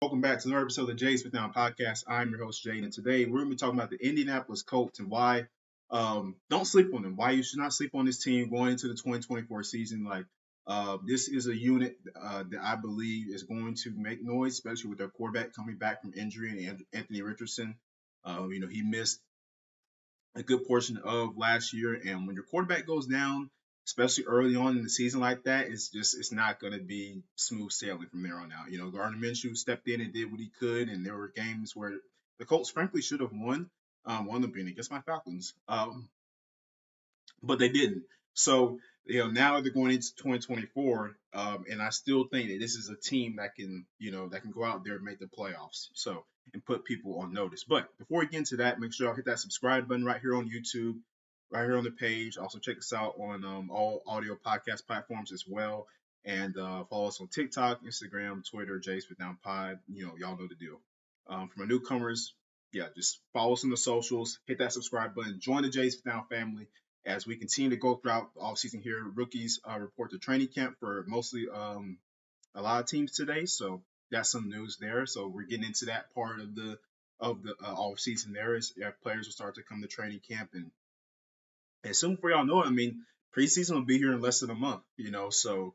Welcome back to another episode of the Jays with Now podcast. I'm your host, Jade, and today we're going to be talking about the Indianapolis Colts and why don't sleep on them, why you should not sleep on this team going into the 2024 season. This is a unit that I believe is going to make noise, especially with their quarterback coming back from injury and Anthony Richardson. He missed a good portion of last year. And when your quarterback goes down, especially early on in the season like that, it's not going to be smooth sailing from there on out. Gardner Minshew stepped in and did what he could, and there were games where the Colts frankly should have won. One of them being against my Falcons, but they didn't. So now they're going into 2024, and I still think that this is a team that can go out there and make the playoffs. So and put people on notice. But before we get into that, make sure y'all hit that subscribe button right here on YouTube, right here on the page. Also check us out on all audio podcast platforms as well, and follow us on TikTok, Instagram, Twitter, Jace with Down Pod. Y'all know the deal. For my newcomers, just follow us on the socials, hit that subscribe button, join the Jace with Down family as we continue to go throughout the offseason here. Rookies report to training camp for mostly a lot of teams today, so that's some news there. So we're getting into that part of the off season there as players will start to come to training camp, and soon for y'all know it, preseason will be here in less than a month. So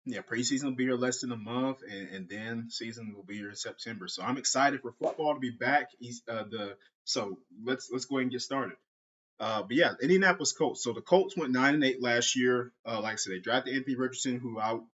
yeah, preseason will be here less than a month, and then season will be here in September. So I'm excited for football to be back. So let's go ahead and get started. But yeah, Indianapolis Colts. So the Colts went 9-8 last year. Like I said, they drafted Anthony Richardson, who um,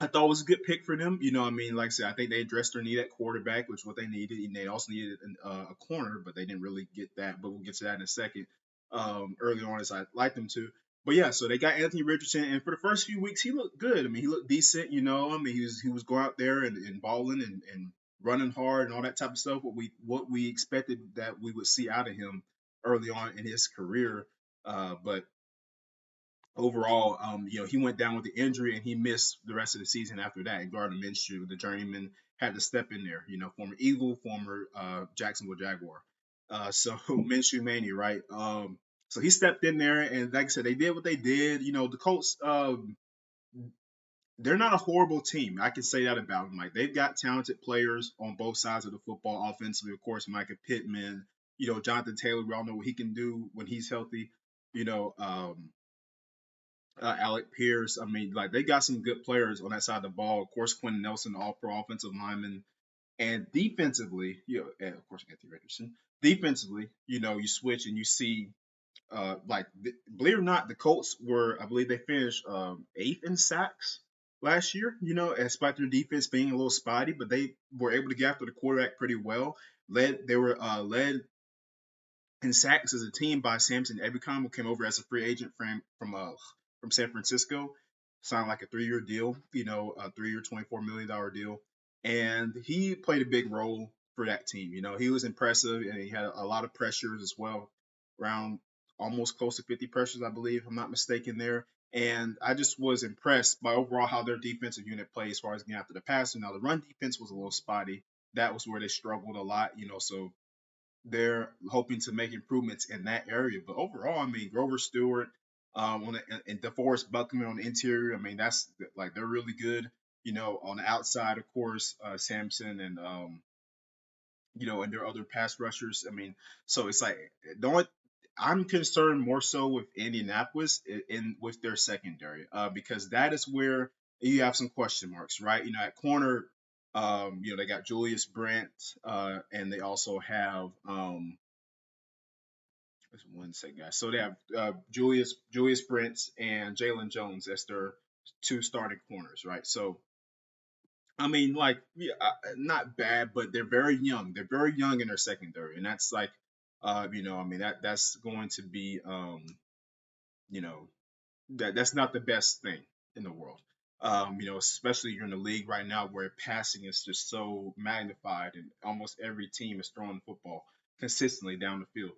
I thought was a good pick for them. Like I said, I think they addressed their need at quarterback, which is what they needed. And they also needed a corner, but they didn't really get that. But we'll get to that in a second. Early on, as I like them to. But yeah, so they got Anthony Richardson, and for the first few weeks, he looked good. He looked decent. He was going out there and balling and running hard and all that type of stuff. What we expected that we would see out of him early on in his career. But overall, he went down with the injury and he missed the rest of the season after that. And Gardner Minshew, the journeyman, had to step in there. Former Eagle, former Jacksonville Jaguar. So Minshew Mania, right? So he stepped in there, and like I said, they did what they did. The Colts, they're not a horrible team. I can say that about them. Like, they've got talented players on both sides of the football. Offensively, of course, Micah Pittman. Jonathan Taylor. We all know what he can do when he's healthy. You know, um, Alec Pierce. They got some good players on that side of the ball. Of course, Quentin Nelson, all-pro offensive lineman. And defensively, and of course, Anthony Richardson. Defensively, you switch and you see, believe it or not, the Colts I believe they finished 8th in sacks last year. Despite their defense being a little spotty, but they were able to get after the quarterback pretty well. They were led in sacks as a team by Samson Ebukam, who came over as a free agent from San Francisco, signed like a 3-year deal, a 3-year, $24 million deal. And he played a big role for that team. He was impressive, and he had a lot of pressures as well, around almost close to 50 pressures, I believe, if I'm not mistaken there. And I just was impressed by overall how their defensive unit played as far as getting after the passer. Now, the run defense was a little spotty. That was where they struggled a lot, so they're hoping to make improvements in that area. But overall, Grover Stewart and DeForest Buckner on the interior, that's like they're really good. On the outside, of course, Samson and their other pass rushers. So it's like I'm concerned more so with Indianapolis with their secondary, because that is where you have some question marks, right? At corner, they got Julius Brent, and they also have just one second, guys. So they have Julius Brent and Jalen Jones as their 2 starting corners, right? So not bad, but they're very young. They're very young in their secondary, and that's like, that's going to be, that's not the best thing in the world. Especially you're in the league right now where passing is just so magnified, and almost every team is throwing the football consistently down the field.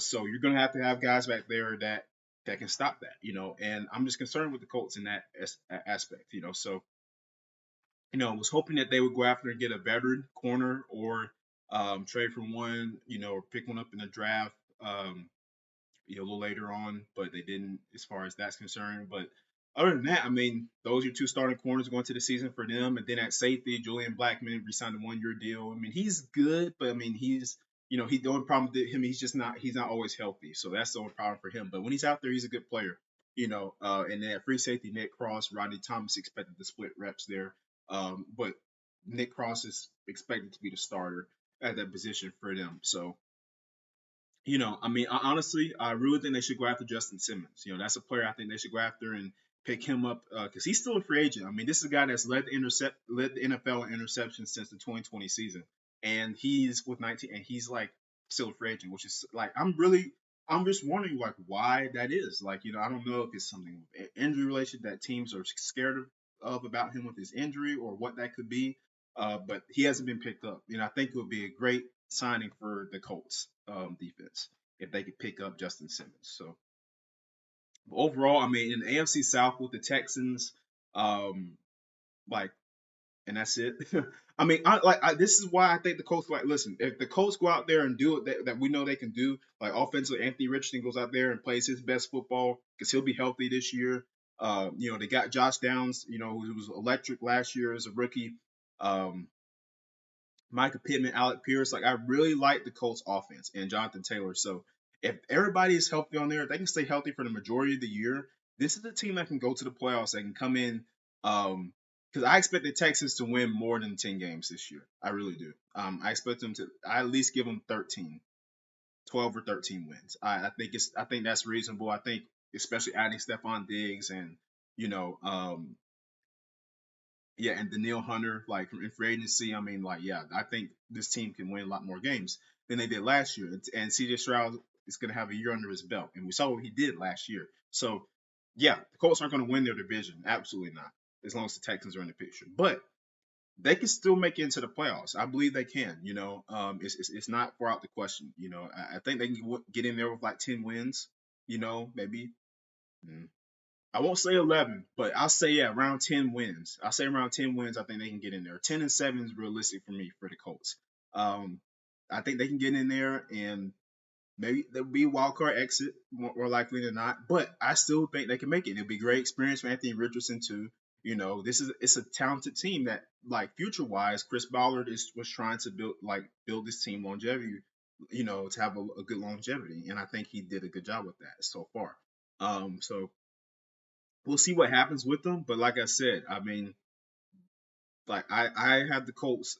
So you're gonna have to have guys back there that can stop that. And I'm just concerned with the Colts in that aspect. So was hoping that they would go after and get a veteran corner, or trade for one, or pick one up in the draft, a little later on, but they didn't as far as that's concerned. But Other than that, I mean, those are your two starting corners going to the season for them. And then at safety, Julian Blackman re-signed a 1-year deal. I mean, he's good, but I mean, the only problem with him, he's not always healthy. So that's the only problem for him. But when he's out there, he's a good player. And then at free safety, Nick Cross, Rodney Thomas expected to split reps there. But Nick Cross is expected to be the starter at that position for them. So I mean, honestly, I really think they should go after Justin Simmons. That's a player I think they should go after and pick him up because he's still a free agent. I mean, this is a guy that's led the NFL in interceptions since the 2020 season, and he's with 19, and he's like still a free agent, which is like I'm just wondering like why that is. Like, I don't know if it's something injury related that teams are scared of about him with his injury or what that could be. But he hasn't been picked up. I think it would be a great signing for the Colts defense if they could pick up Justin Simmons. So overall, I mean, in the AFC South with the Texans, like, and that's it. I mean, this is why I think the Colts like listen. If the Colts go out there and do it that we know they can do, like offensively, Anthony Richardson goes out there and plays his best football because he'll be healthy this year. They got Josh Downs, who was electric last year as a rookie. Micah Pittman, Alec Pierce. Like, I really like the Colts offense and Jonathan Taylor. So if everybody is healthy on there, if they can stay healthy for the majority of the year, this is a team that can go to the playoffs. They can come in. Because I expect the Texans to win more than 10 games this year. I really do. I expect them to I at least give them 12 or 13 wins. I think that's reasonable. I think especially adding Stephon Diggs and and Daniil Hunter, like in free agency, I mean, like, yeah, I think this team can win a lot more games than they did last year. And CJ Stroud is going to have a year under his belt, and we saw what he did last year. So, yeah, the Colts aren't going to win their division, absolutely not, as long as the Texans are in the picture. But they can still make it into the playoffs. I believe they can. It's not far out the question. I think they can get in there with like 10 wins. Maybe. I won't say 11, but I'll say around 10 wins. I'll say around 10 wins. I think they can get in there. 10-7 is realistic for me for the Colts. I think they can get in there and maybe there'll be a wild card exit more likely than not. But I still think they can make it. It'll be a great experience for Anthony Richardson too. It's a talented team that like future wise, Chris Ballard was trying to build this team longevity. To have a good longevity, and I think he did a good job with that so far. So we'll see what happens with them. But like I said, I mean, like I have the Colts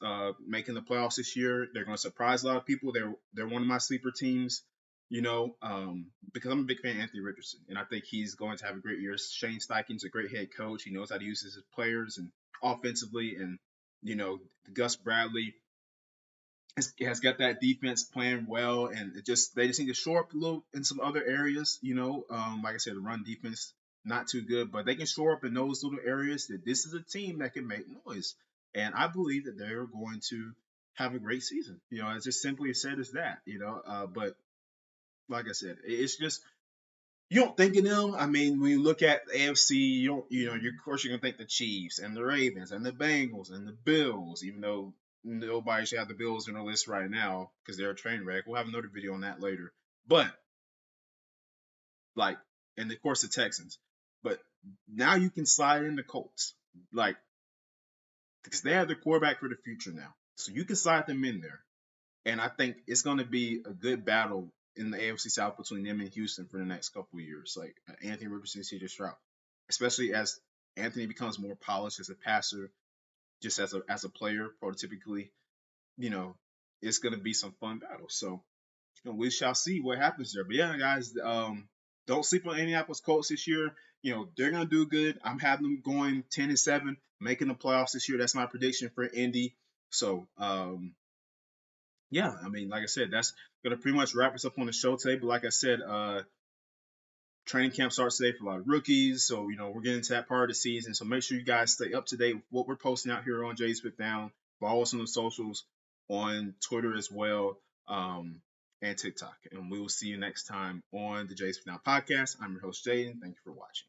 making the playoffs this year. They're going to surprise a lot of people. They're one of my sleeper teams, because I'm a big fan of Anthony Richardson, and I think he's going to have a great year. Shane Steichen's a great head coach. He knows how to use his players and offensively, and Gus Bradley has got that defense playing well, and they just need to shore up a little in some other areas. Like I said, the run defense not too good, but they can shore up in those little areas. That this is a team that can make noise, and I believe that they're going to have a great season. It's just simply as said as that. But like I said, it's just you don't think of them. I mean, when you look at the AFC, of course you're gonna think the Chiefs and the Ravens and the Bengals and the Bills, even though nobody should have the Bills on the list right now because they're a train wreck. We'll have another video on that later. But like, and of course the Texans. But now you can slide in the Colts, like, because they have the quarterback for the future now. So you can slide them in there. And I think it's going to be a good battle in the AFC South between them and Houston for the next couple of years. Like Anthony Richardson and CJ Stroud, especially as Anthony becomes more polished as a passer, just as a player, prototypically, it's going to be some fun battles. So we shall see what happens there. But yeah, guys, don't sleep on Indianapolis Colts this year. They're going to do good. I'm having them going 10-7, making the playoffs this year. That's my prediction for Indy. So, yeah, I mean, like I said, that's going to pretty much wrap us up on the show today. But like I said, training camp starts today for a lot of rookies. So, we're getting to that part of the season. So make sure you guys stay up to date with what we're posting out here on Jay's Put Down. Follow us on the socials, on Twitter as well, and TikTok. And we will see you next time on the Jay's Put Down podcast. I'm your host, Jaden. Thank you for watching.